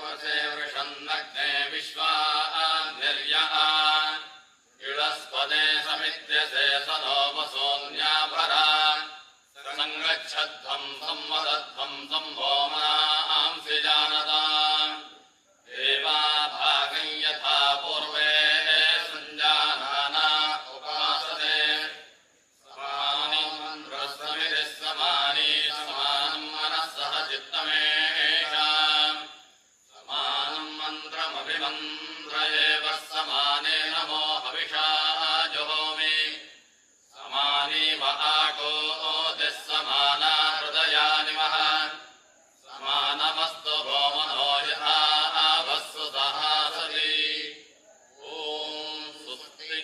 वृषन्नग्ने विश्वा निर्यः इळस्पदे समित्यसे सनोमसोऽन्याभरा संगच्छध्वं संवदध्वं संभोमनांसि जानताम् देवा भागं यथा पूर्वे सञ्जानाना उपासते समानि मन्त्रस्समिति समानि समानं मनः सह चित्तमेषाम् समानं मन्त्रमभिमन्त्रयेव समानेन मो हविषा जुहोमि समानीव आकोदिः समाना हृदयानिमः समानमस्तु भोमनो यथा वस्सु सहासति ಓಂ ಸುಸ್ತಿ.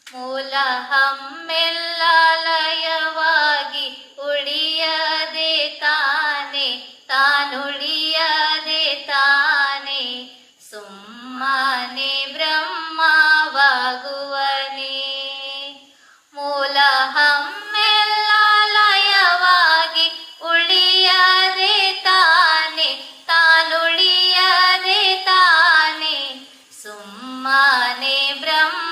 ಮೂಲ ಹಮ್ಮೆಲ್ಲ ಲಯವಾಗಿ ಉಳಿಯದೆ ತಾನೆ ತಾನುಳಿಯದೆ ತಾನೆ ಸುಮ್ಮನೆ ಬ್ರಹ್ಮವಾಗುವನೇ. ಮೂಲ ಹಮ್ಮೆಲ್ಲ ಲಯವಾಗಿ ಉಳಿಯದೆ ತಾನೆ ತಾನುಳಿಯದೆ ತಾನೆ ಸುಮ್ಮನೆ ಬ್ರಹ್ಮವಾಗುವನೇ.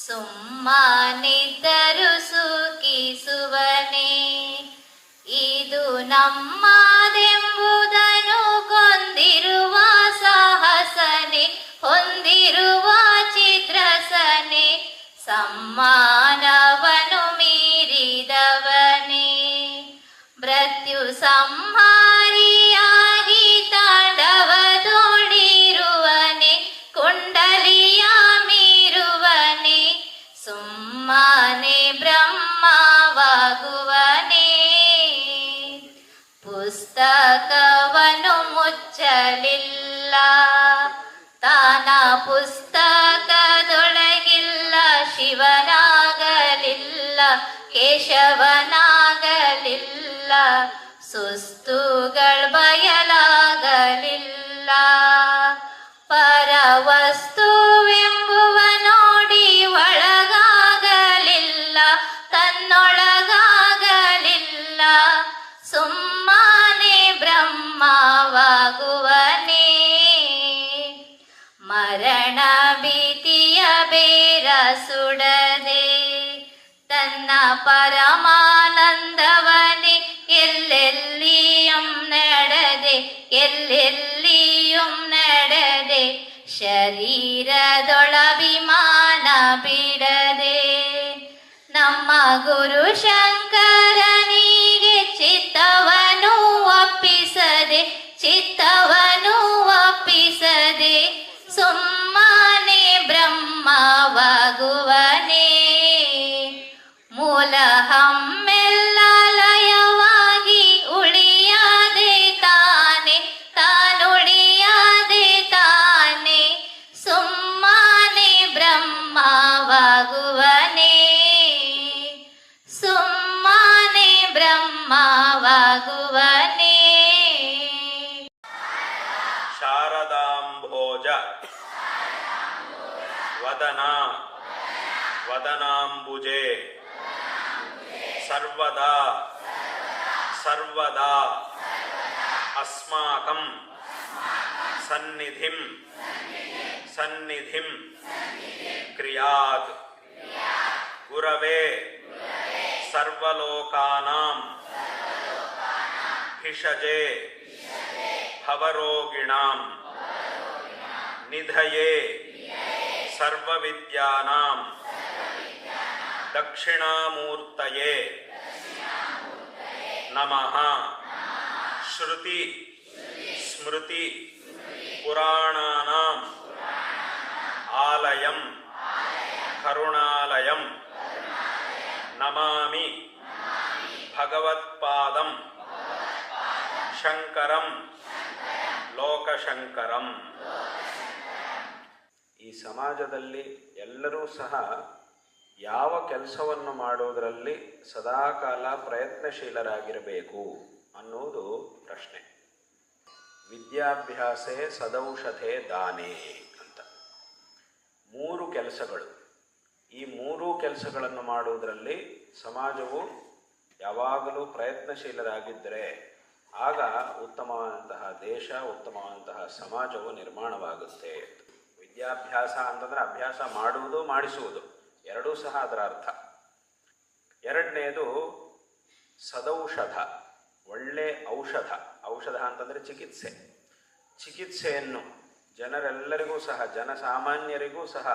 ಸುಮ್ಮನಿದ್ದರು ಸುಖಿಸುವನೇ. ಇದು ನಮ್ಮದೆಂಬುದನ್ನು ಗೊಂದಿರುವ ಸಾಹಸನೆ ಹೊಂದಿರುವ ಚಿತ್ರಸನೆ ಸಮ್ಮಾನವನು ಮೀರಿದವನೇ. ಮೃತ್ಯು ಸಂಹಾರಿಯಾಗಿ ತಾಂಡವದೋಡಿರುವನೆ ಕುಂಡಲಿಯ ಮೀರುವನೆ ಸುಮ್ಮನೆ ಬ್ರಹ್ಮವಾಗುವನೇ. ಪುಸ್ತಕವನ್ನು ಮುಚ್ಚಲಿಲ್ಲ ತಾನ ಪುಸ್ತಕದೊಳಗಿಲ್ಲ ಶಿವನಾಗಲಿಲ್ಲ ಕೇಶವನಾಗಲಿಲ್ಲ ಸುಸ್ತುಗಳು ಬಯಲಾಗಲಿಲ್ಲ. ಪರವಸ್ತುವೆಂಬುವ ನೋಡಿ ಒಳಗಾಗಲಿಲ್ಲ ತನ್ನೊಳಗಾಗಲಿಲ್ಲ ಸುಮ್ಮನೆ ಬ್ರಹ್ಮವಾಗುವನೇ. ಮರಣ ಭೀತಿಯ ಬೇರ ಸುಡದೆ ತನ್ನ ಪರಮಾನಂದವನೇ ಎಲ್ಲೆಲ್ಲಿಯಂ ನಡೆದೆ ಎಲ್ಲೆಲ್ಲಿಯಂ ನಡೆದೆ ಶರೀರದೊಳಭಿಮಾನ ಬಿಡದೆ. ನಮ್ಮ ಗುರು ಶಂಕರನಿಗೆ ಚಿತ್ತವನು ಒಪ್ಪಿಸದೆ ಚಿತ್ತವನು ಒಪ್ಪಿಸದೆ ಸುಮ್ಮನೆ ಬ್ರಹ್ಮವಾಗುವನೇ. ಮೂಲ ಹಮ್ಮೆಲ್ಲ ಲಯವಾಗಿ ಉಳಿಯದೆ ತಾನೆ ತಾನುಳಿಯದೆ ತಾನೆ ಸುಮ್ಮನೆ ಬ್ರಹ್ಮವಾಗುವನೇ. ಸುಮ್ಮನೆ ಬ್ರಹ್ಮವಾಗುವನೇ. ಶಾರದಾಂಭೋಜ ವದನ ವದನಾಂಬುಜೆ ಸರ್ವದಾ ಸರ್ವದಾ ಅಸ್ಮಾಕಂ ಸನ್ನಿಧಿಂ ಸನ್ನಿಧಿಂ ಕ್ರಿಯಾತ್ ಗುರವೇ ಸರ್ವಲೋಕಾನಾಂ ಭಿಷಜೆ ಭವರೋಗಿಣಾಂ ನಿಧಯೇ ಸರ್ವವಿದ್ಯಾನಾಂ ದಕ್ಷಿಣಾಮೂರ್ತಯೇ ನಮಃ. ಶ್ರುತಿ ಸ್ಮೃತಿ ಪುರಾಣಾನಾಂ ಆಲಯಂ ಕರುಣಾಲಯಂ ನಮಾಮಿ ಭಗವತ್ಪಾದಂ ಶಂಕರಂ ಲೋಕಶಂಕರಂ. ಈ ಸಮಾಜದಲ್ಲಿ ಎಲ್ಲರೂ ಸಹ ಯಾವ ಕೆಲಸವನ್ನು ಮಾಡುವುದರಲ್ಲಿ ಸದಾಕಾಲ ಪ್ರಯತ್ನಶೀಲರಾಗಿರಬೇಕು ಅನ್ನುವುದು ಪ್ರಶ್ನೆ. ವಿದ್ಯಾಭ್ಯಾಸೇ ಸದೌಷಧೆ ದಾನೇ ಅಂತ 3 ಕೆಲಸಗಳು. ಈ 3 ಕೆಲಸಗಳನ್ನು ಮಾಡುವುದರಲ್ಲಿ ಸಮಾಜವು ಯಾವಾಗಲೂ ಪ್ರಯತ್ನಶೀಲರಾಗಿದ್ದರೆ ಆಗ ಉತ್ತಮವಾದಂತಹ ದೇಶ, ಉತ್ತಮವಾದಂತಹ ಸಮಾಜವು ನಿರ್ಮಾಣವಾಗುತ್ತೆ. ವಿದ್ಯಾಭ್ಯಾಸ ಅಂತಂದರೆ ಅಭ್ಯಾಸ ಮಾಡುವುದು, ಮಾಡಿಸುವುದು ಎರಡೂ ಸಹ ಅದರ ಅರ್ಥ. ಎರಡನೇದು ಸದೌಷಧ, ಒಳ್ಳೆ ಔಷಧ. ಔಷಧ ಅಂತಂದರೆ ಚಿಕಿತ್ಸೆ. ಚಿಕಿತ್ಸೆಯನ್ನು ಜನರೆಲ್ಲರಿಗೂ ಸಹ, ಜನಸಾಮಾನ್ಯರಿಗೂ ಸಹ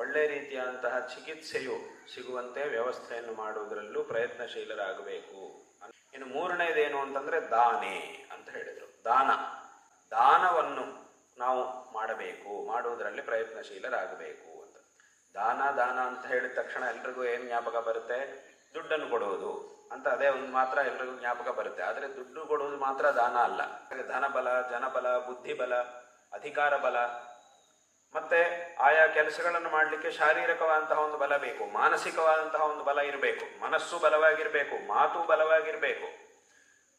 ಒಳ್ಳೆ ರೀತಿಯಾದಂತಹ ಚಿಕಿತ್ಸೆಯು ಸಿಗುವಂತೆ ವ್ಯವಸ್ಥೆಯನ್ನು ಮಾಡುವುದರಲ್ಲೂ ಪ್ರಯತ್ನಶೀಲರಾಗಬೇಕು. ಇನ್ನು ಮೂರನೇದೇನು ಅಂತಂದರೆ ದಾನೆ ಅಂತ ಹೇಳಿದರು. ದಾನವನ್ನು ನಾವು ಮಾಡಬೇಕು, ಮಾಡುವುದರಲ್ಲಿ ಪ್ರಯತ್ನಶೀಲರಾಗಬೇಕು ಅಂತ. ದಾನ ಅಂತ ಹೇಳಿದ ತಕ್ಷಣ ಎಲ್ರಿಗೂ ಏನು ಜ್ಞಾಪಕ ಬರುತ್ತೆ? ದುಡ್ಡನ್ನು ಕೊಡುವುದು ಅಂತ ಅದೇ ಒಂದು ಮಾತ್ರ ಎಲ್ರಿಗೂ ಜ್ಞಾಪಕ ಬರುತ್ತೆ. ಆದರೆ ದುಡ್ಡು ಕೊಡುವುದು ಮಾತ್ರ ದಾನ ಅಲ್ಲ. ಧನಬಲ, ಜನಬಲ, ಬುದ್ಧಿಬಲ, ಅಧಿಕಾರ ಬಲ, ಮತ್ತೆ ಆಯಾ ಕೆಲಸಗಳನ್ನು ಮಾಡಲಿಕ್ಕೆ ಶಾರೀರಿಕವಾದಂತಹ ಒಂದು ಬಲ ಬೇಕು, ಮಾನಸಿಕವಾದಂತಹ ಒಂದು ಬಲ ಇರಬೇಕು, ಮನಸ್ಸು ಬಲವಾಗಿರಬೇಕು, ಮಾತು ಬಲವಾಗಿರಬೇಕು,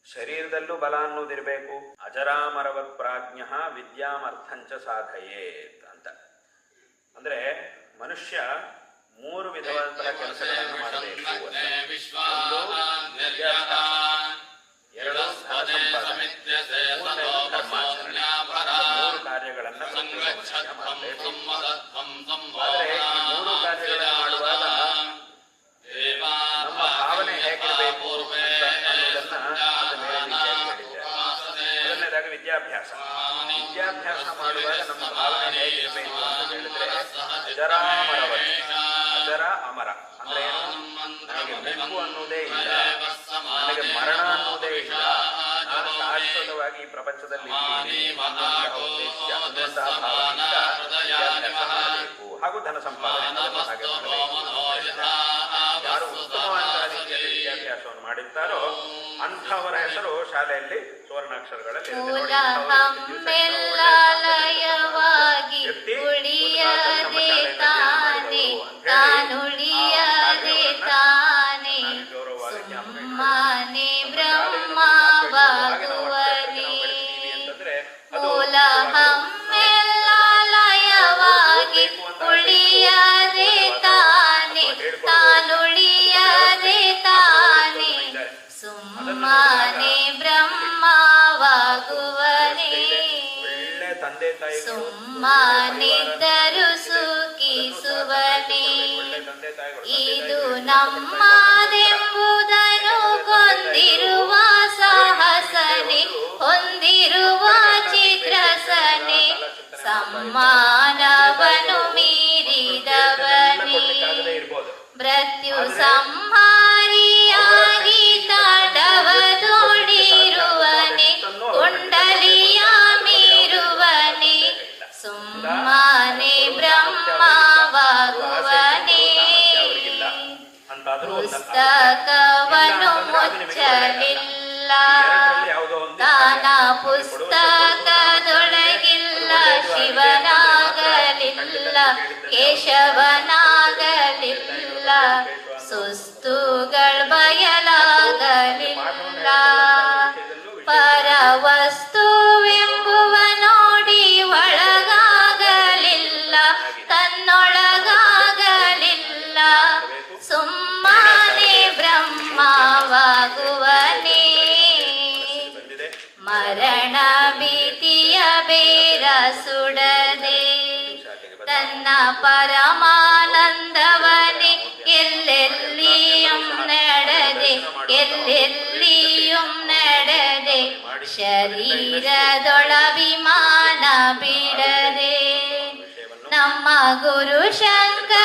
ಶರೀರದಲ್ಲೂ ಬಲ ಅನ್ನೋದಿರಬೇಕು. ಅಜರಾಮರವತ್ ಪ್ರಾಜ್ಞ ವಿದ್ಯಾಮರ್ಥಂಚ ಸಾಧಯೇತ್ ಅಂತ. ಅಂದರೆ ಮನುಷ್ಯ ಮೂರು ವಿಧವಾದಂತಹ ಕೆಲಸಗಳನ್ನು ಮಾಡಬೇಕು. ಮೂರು ಕಾರ್ಯಗಳನ್ನು ಆದರೆ ಈ ಮೂರು ಕಾರ್ಯಗಳನ್ನು ಮಾಡುವಾಗ ನಮ್ಮ ಭಾವನೆ ಹೇಗಿರಬೇಕು ಮೊದಲನೇದಾಗಿ ವಿದ್ಯಾಭ್ಯಾಸ ಮಾಡುವಾಗ ನಮ್ಮ ಭಾವನೆ ಹೇಗಿರಬೇಕು ಅಂತ ಹೇಳಿದ್ರೆ ಅಜರಾಮರವತ್, ಅಜರ ಅಮರ ಅಂದ್ರೆ ಏನು? ನನಗೆ ಮೆಲುಕು ಅನ್ನೋದೇ ಇಲ್ಲ, ನನಗೆ ಮರಣ ಅನ್ನೋದೇ ಇಲ್ಲ, ನಾನು ಶಾಶ್ವತವಾಗಿ ಈ ಪ್ರಪಂಚದಲ್ಲಿ ಉದ್ದೇಶ ಅನ್ನುವಂತಹ ಭಾವನೆಯಿಂದ ವಿದ್ಯಾಭ್ಯಾಸ ಮಾಡಬೇಕು. ಹಾಗೂ ಧನ ಸಂಪಾದನೆ ಹಾಗೆ ಮಾಡಬೇಕು. ಯಾರು ಉತ್ತಮವಾದ ರೀತಿಯಲ್ಲಿ ವಿದ್ಯಾಭ್ಯಾಸವನ್ನು ಮಾಡಿರ್ತಾರೋ ಅಂಥವರ ಹೆಸರು ಶಾಲೆಯಲ್ಲಿ ಸುವರ್ಣಾಕ್ಷರಗಳಲ್ಲಿ ಸುಮ್ಮನಿದ್ದರು ಸುಖಿಸುವನೆ, ಇದು ನಮ್ಮದೆಂಬುದನ್ನು ಗೊಂದಿರುವ ಸಾಹಸನೆ, ಹೊಂದಿರುವ ಚಿತ್ರಸನೆ, ಸಮ್ಮಾನವನು ಮೀರಿದವನೇ, ಮೃತ್ಯು ಸಂಹಾರಿಯಾಗಿ ತಾಂಡವದೋಡಿರುವನೆ, ಕುಂಡಲಿಯ ಮೀರುವನೆ, ಸುಮ್ಮನೆ ಬ್ರಹ್ಮವಾಗುವನೆ, ಪುಸ್ತಕವನ್ನು ಮುಚ್ಚಲಿಲ್ಲ, ತಾನ ಪುಸ್ತಕದೊಳಗಿಲ್ಲ, ಶಿವನಾಗಲಿಲ್ಲ, ಕೇಶವನಾಗಲಿಲ್ಲ, ಸುಸ್ತುಗಳು ಬಯಲಾಗಲಿಲ್ಲ, ಪರವಸ್ತುವೆಂಬುವ ನೋಡಿ ಒಳಗಾಗಲಿಲ್ಲ, ತನ್ನೊಳಗಾಗಲಿಲ್ಲ, ಸುಮ್ಮನೆ ಬ್ರಹ್ಮವಾಗುವನೇ, ಮರಣ ಭೀತಿಯ ಬೇರ ಸುಡದೆ, ತನ್ನ ಪರಮಾನಂದವನೇ ಎಲ್ಲೆಲ್ಲಿಯೂ ನಡೆದೆ, ಎಲ್ಲೆಲ್ಲಿಯೂ ನಡೆದೆ, ಶರೀರದೊಳಭಿಮಾನ ಬಿಡದೆ, ನಮ್ಮ ಗುರು ಶಂಕರ